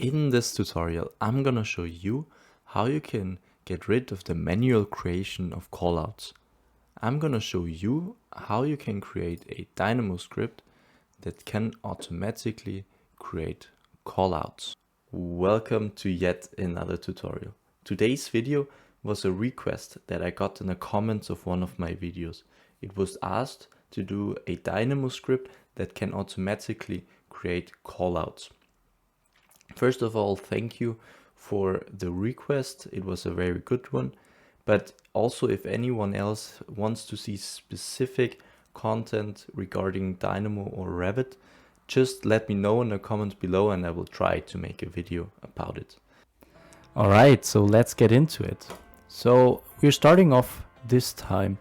In this tutorial, I'm gonna show you how you can get rid of the manual creation of callouts. I'm gonna show you how you can create a Dynamo script that can automatically create callouts. Welcome to yet another tutorial. Today's video was a request that I got in the comments of one of my videos. It was asked to do a Dynamo script that can automatically create callouts. First of all, thank you for the request. It was a very good one. But also, if anyone else wants to see specific content regarding Dynamo or Revit, just let me know in the comments below and I will try to make a video about it. Alright, so let's get into it. So we're starting off this time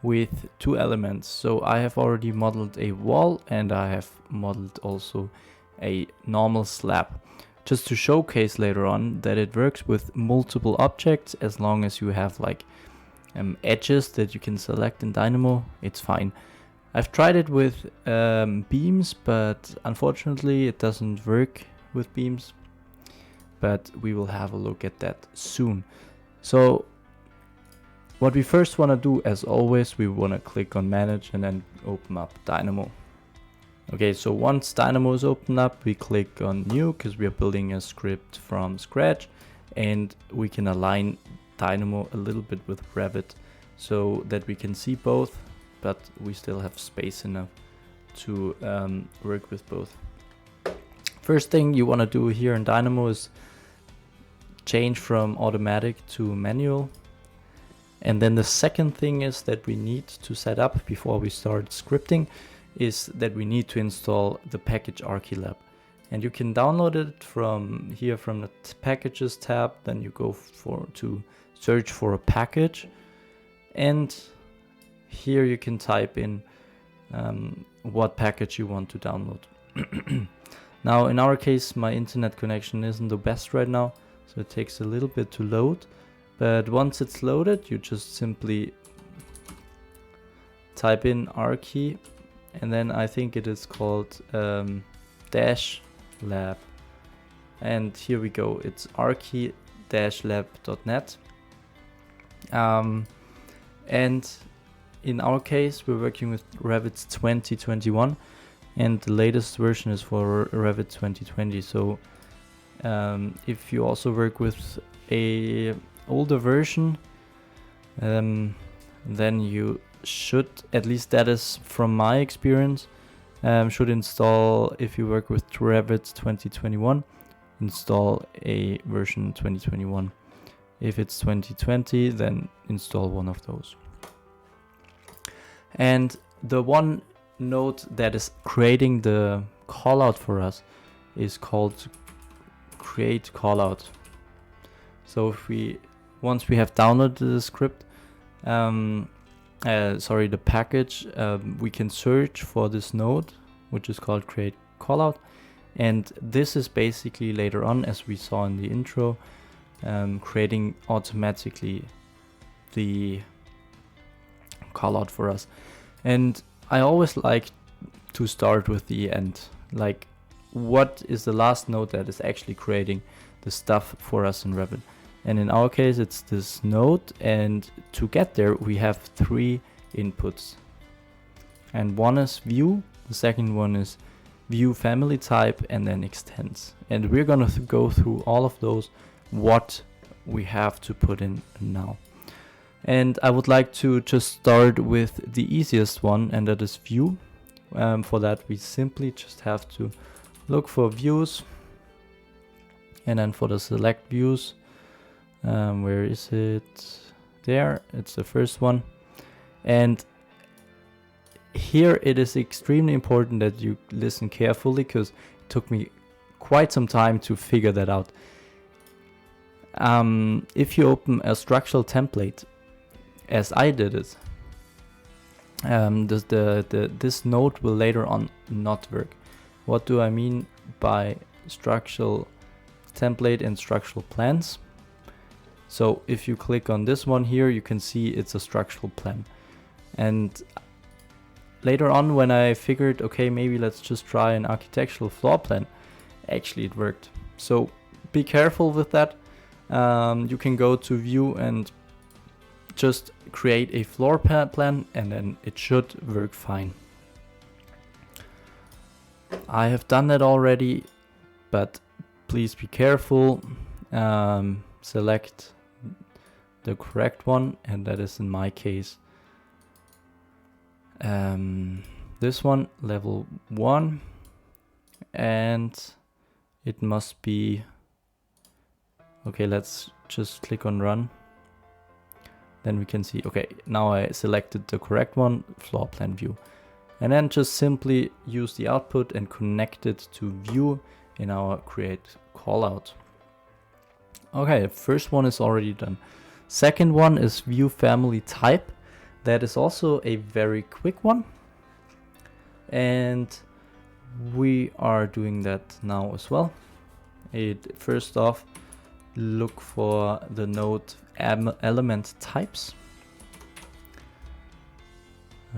with two elements. So I have already modeled a wall and I have modeled also a normal slab, just to showcase later on that it works with multiple objects. As long as you have like edges that you can select in Dynamo, it's fine. I've tried it with beams, but unfortunately it doesn't work with beams, but we will have a look at that soon. So what we first want to do, as always, we want to click on manage and then open up Dynamo. Okay, so once Dynamo is opened up, we click on new because we are building a script from scratch, and we can align Dynamo a little bit with Revit so that we can see both, but we still have space enough to work with both. First thing you want to do here in Dynamo is change from automatic to manual. And then the second thing is that we need to set up before we start scripting is that we need to install the package Archilab. And you can download it from here from the packages tab. Then you go to search for a package, and here you can type in what package you want to download. Now in our case, my internet connection isn't the best right now, so it takes a little bit to load, but once it's loaded, you just simply type in Archi, and then I think it is called dash lab, and here we go, it's archi-lab.net. And in our case, we're working with Revit 2021, and the latest version is for Revit 2020. So if you also work with a older version, then you should, at least that is from my experience, should install, if you work with Revit 2021, install a version 2021. If it's 2020, then install one of those. And the one node that is creating the callout for us is called create callout. So if once we have downloaded the script, the package, we can search for this node, which is called create callout. And this is basically later on, as we saw in the intro, creating automatically the callout for us. And I always like to start with the end, like what is the last node that is actually creating the stuff for us in Revit. And in our case, it's this node, and to get there we have three inputs, and one is view, the second one is view family type, and then extends. And we're gonna go through all of those, what we have to put in now. And I would like to just start with the easiest one, and that is view. For that, we simply just have to look for views, and then for the select views, where is it? There, it's the first one. And here it is extremely important that you listen carefully, because it took me quite some time to figure that out. If you open a structural template, as I did it, this node will later on not work. What do I mean by structural template and structural plans? So if you click on this one here, you can see it's a structural plan. And later on, when I figured, okay, maybe let's just try an architectural floor plan, actually it worked. So be careful with that. You can go to view and just create a floor plan, and then it should work fine. I have done that already, but please be careful. Select the correct one, and that is in my case this one, level 1, and it must be okay. Let's just click on run, then we can see, okay, now I selected the correct one, floor plan view, and then just simply use the output and connect it to view in our create callout. Okay, first one is already done. Second one is view family type. That is also a very quick one, and we are doing that now as well. First off, look for the node element types.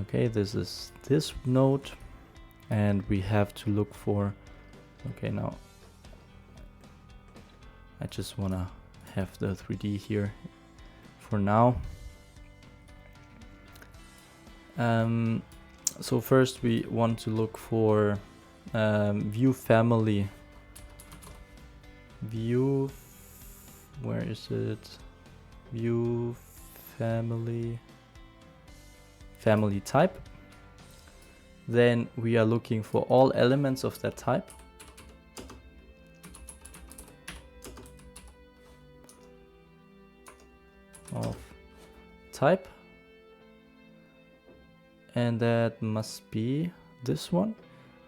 Okay, this is this node, and we have to look for, okay, now I just want to have the 3D here for now. So first we want to look for view family. Where is it? View family type. Then we are looking for all elements of that type. And that must be this one,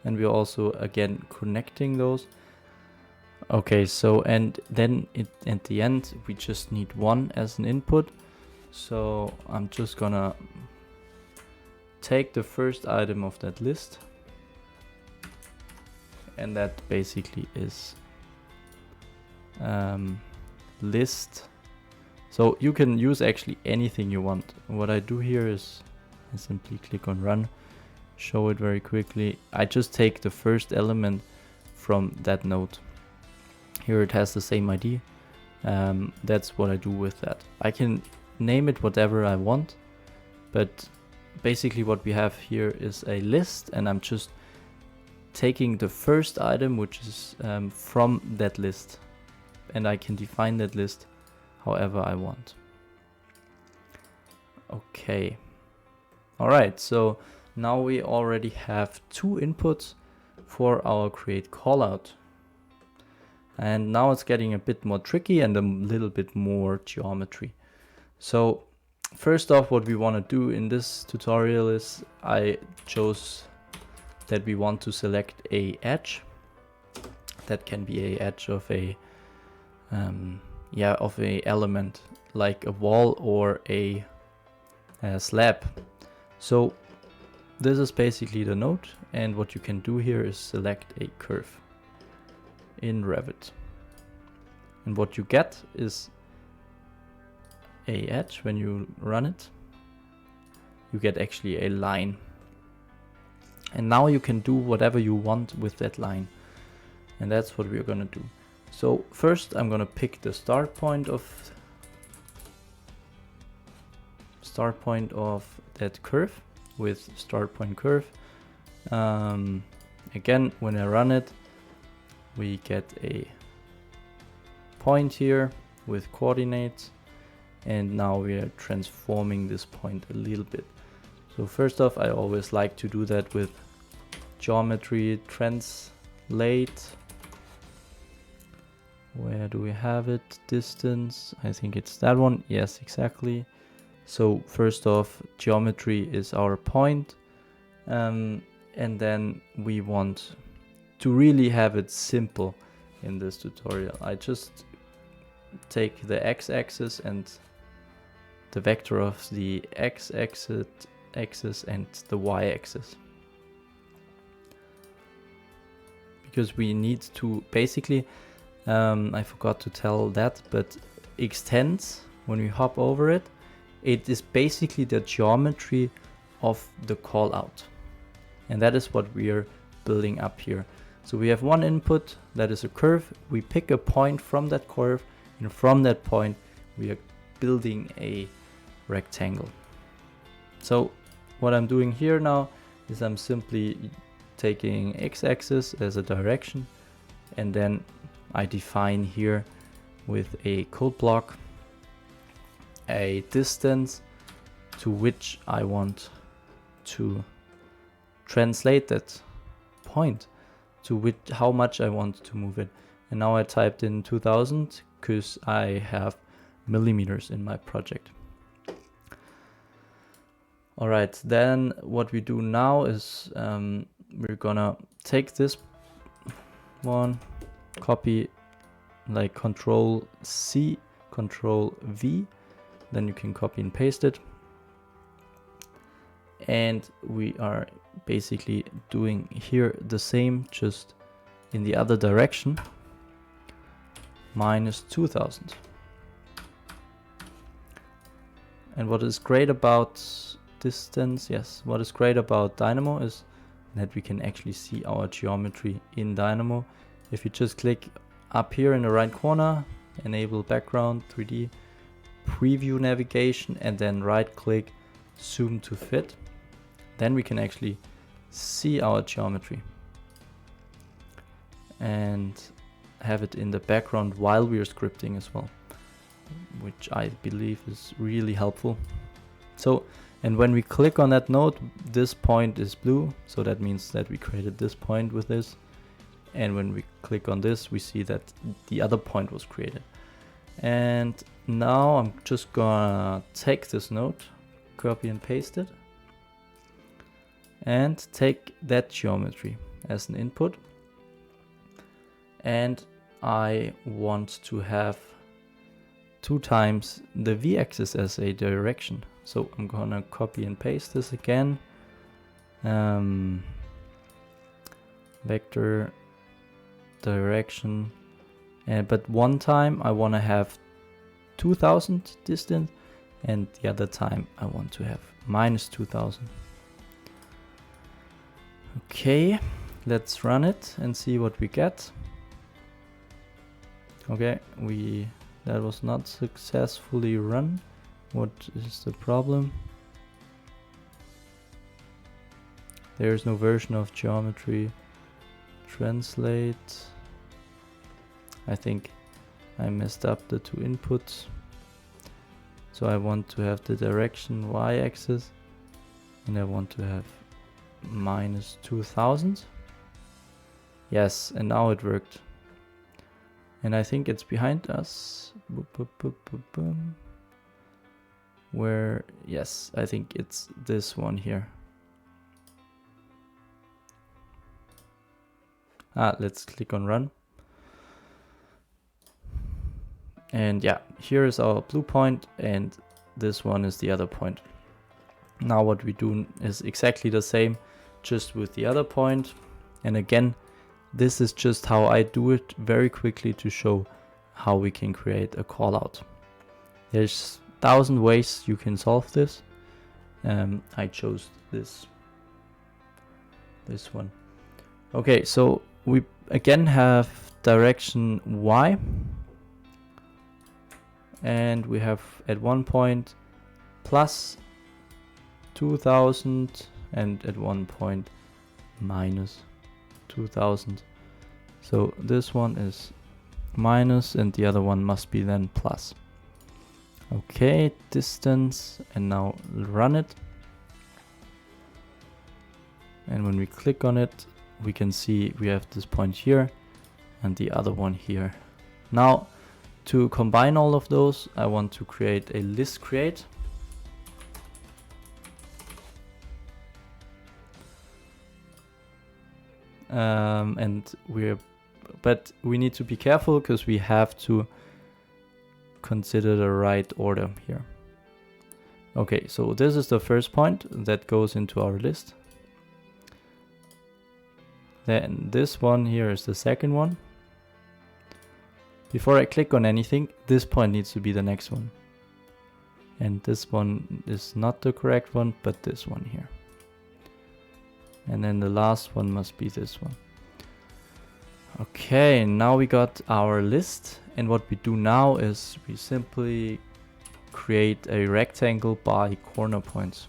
and we're also again connecting those. Okay, so and then at the end we just need one as an input, so I'm just gonna take the first item of that list, and that basically is list. So you can use actually anything you want. What I do here is I simply click on run, show it very quickly. I just take the first element from that node. Here it has the same ID. That's what I do with that. I can name it whatever I want, but basically what we have here is a list, and I'm just taking the first item, which is from that list, and I can define that list however I want. Okay. Alright, so now we already have two inputs for our create callout. And now it's getting a bit more tricky and a little bit more geometry. So first off, what we want to do in this tutorial is I chose that we want to select a edge. That can be a edge of a element like a wall or a slab. So this is basically the node, and what you can do here is select a curve in Revit, and what you get is a edge. When you run it, you get actually a line, and now you can do whatever you want with that line, and that's what we're gonna do. So first I'm gonna pick the start point of that curve with start point curve. Again, when I run it, we get a point here with coordinates, and now we are transforming this point a little bit. So first off, I always like to do that with geometry translate. Where do we have it? Distance, I think it's that one. Yes, exactly. So first off, geometry is our point, and then we want to really have it simple in this tutorial. I just take the x-axis and the vector of the x-axis and the y-axis, because we need to basically I forgot to tell that, but extends, when we hop over it, it is basically the geometry of the callout, and that is what we are building up here. So we have one input that is a curve. We pick a point from that curve, and from that point we are building a rectangle. So what I'm doing here now is I'm simply taking x-axis as a direction, and then I define here with a code block a distance to which I want to translate that point, to which how much I want to move it. And now I typed in 2000 because I have millimeters in my project. Alright, then what we do now is we're gonna take this one, copy, like Control C, Control V, then you can copy and paste it. And we are basically doing here the same, just in the other direction, minus 2000. And what is great about distance, what is great about Dynamo is that we can actually see our geometry in Dynamo. If you just click up here in the right corner, enable background 3D, preview navigation, and then right click, zoom to fit, then we can actually see our geometry and have it in the background while we are scripting as well, which I believe is really helpful. So, and when we click on that node, this point is blue, so that means that we created this point with this. And when we click on this, we see that the other point was created. And now I'm just gonna take this node, copy and paste it, and take that geometry as an input. And I want to have 2 times the v-axis as a direction. So I'm gonna copy and paste this again. Vector direction, but one time I want to have 2000 distance, and the other time I want to have minus 2000. Okay, let's run it and see what we get. Okay, that was not successfully run. What is the problem? There is no version of geometry. Translate. I think I messed up the 2 inputs. So I want to have the direction y-axis, and I want to have minus 2000. Yes, and now it worked. And I think it's behind us. Where, yes, I think it's this one here. Let's click on run. And yeah, here is our blue point, and this one is the other point. Now what we do is exactly the same, just with the other point. And again, this is just how I do it very quickly to show how we can create a callout. There's 1000 ways you can solve this. I chose this one. Okay, so we again have direction y, and we have at one point plus 2000 and at one point minus 2000. So this one is minus and the other one must be then plus. Okay, distance, and now run it. And when we click on it, we can see we have this point here and the other one here. Now, to combine all of those, I want to create a list create. But we need to be careful because we have to consider the right order here. Okay, so this is the first point that goes into our list. Then this one here is the second one. Before I click on anything, this point needs to be the next one. And this one is not the correct one, but this one here. And then the last one must be this one. Okay, now we got our list, and what we do now is we simply create a rectangle by corner points.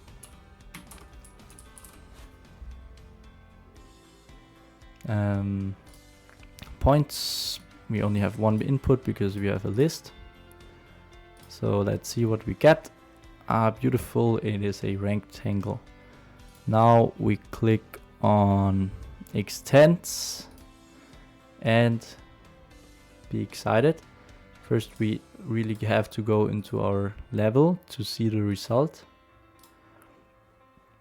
Points, we only have one input because we have a list. So let's see what we get. Beautiful, it is a rectangle. Now we click on extends and be excited. First we really have to go into our level to see the result.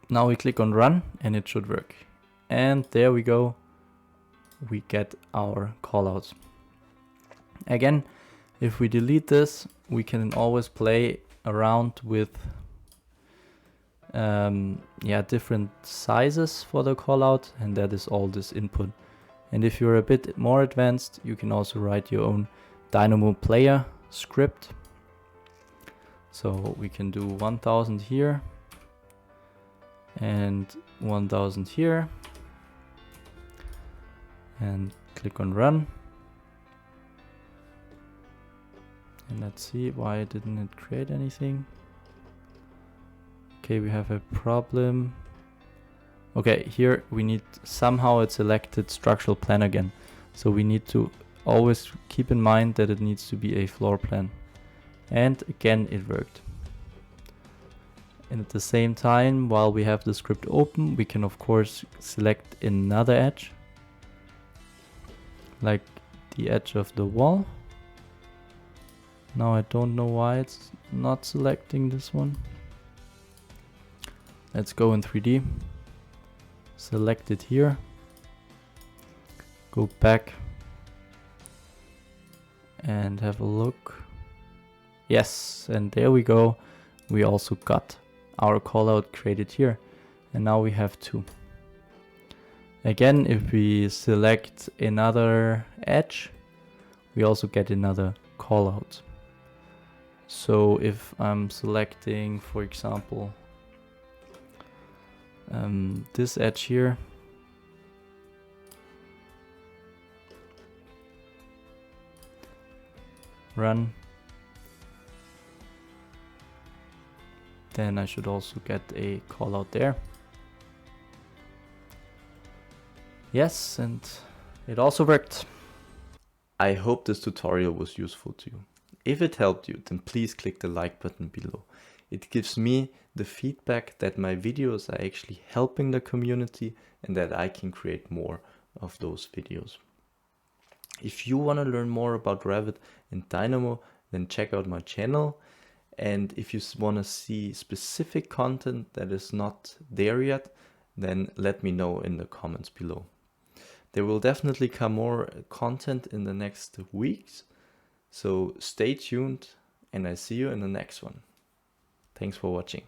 Now we click on run and it should work. And there we go. We get our callouts. Again, if we delete this, we can always play around with different sizes for the callout, and that is all this input. And if you're a bit more advanced, you can also write your own Dynamo player script. So we can do 1000 here and 1000 here, and click on run. And let's see, why didn't it create anything? Okay, we have a problem. Okay, here we need, somehow it selected structural plan again. So we need to always keep in mind that it needs to be a floor plan. And again, it worked. And at the same time, while we have the script open, we can of course select another edge, like the edge of the wall. Now I don't know why it's not selecting this one. Let's go in 3D. Select it here. Go back and have a look. Yes, and there we go. We also got our callout created here. And now we have two. Again, if we select another edge, we also get another callout. So if I'm selecting, for example, this edge here, run, then I should also get a callout there. Yes, and it also worked. I hope this tutorial was useful to you. If it helped you, then please click the like button below. It gives me the feedback that my videos are actually helping the community and that I can create more of those videos. If you want to learn more about Revit and Dynamo, then check out my channel. And if you want to see specific content that is not there yet, then let me know in the comments below. There will definitely come more content in the next weeks. So stay tuned and I see you in the next one. Thanks for watching.